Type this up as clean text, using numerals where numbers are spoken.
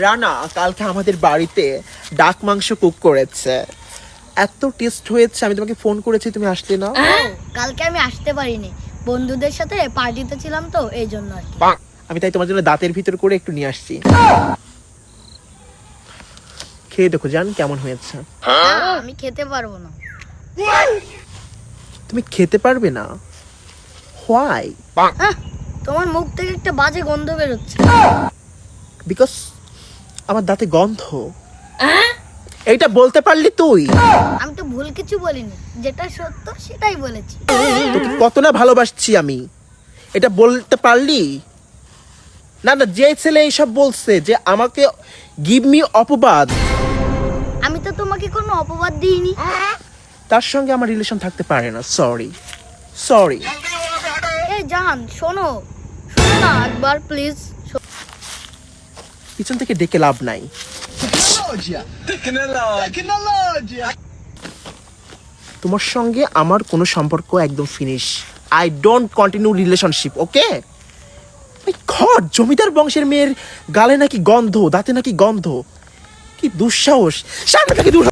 রানা কালকে আমাদের বাড়িতে ডাক মাংস কুক করেছে, এত টেস্ট হয়েছে। আমি তোমাকে ফোন করেছি, তুমি আসলে না। কালকে আমি আসতে পারিনি, বন্ধুদের সাথে পার্টিতে ছিলাম তো এই জন্য আর কি। আমি তাই তোমার জন্য দাঁতের ভিতর করে একটু নিয়ে আসছি, খেয়ে দেখো জান কেমন হয়েছে। আমি খেতে পারবো না। তুমি খেতে পারবে না? হোয়াই? তোমার মুখ থেকে একটা বাজে গন্ধ বেরোচ্ছে। বিকজ আমার দাঁতে গন্ধ। এইটা বলতে পারলি তুই? আমি তো ভুল কিছু বলিনি, যেটা সত্য সেটাই বলেছি। তোকে কত না ভালোবাসছি আমি, এটা বলতে পারলি না? না, যে ছেলে এইসব বলছে যে আমাকে গিভ মি অপবাদ, আমি তো তোমাকে কোনো অপবাদ দিইনি। তার সঙ্গে আমার রিলেশন থাকতে পারে না। Sorry sorry. এই জান, শোনো শোনো না একবার প্লিজ। পিছন থেকে ডেকে লাভ নাই। তোমার সঙ্গে আমার কোনো সম্পর্ক একদম finish. I don't continue relationship, okay? ঘর জমিদার বংশের মেয়ের গালে নাকি গন্ধ, দাঁতে নাকি গন্ধ, কি দুঃসাহস! সামনে থেকে দূর হ।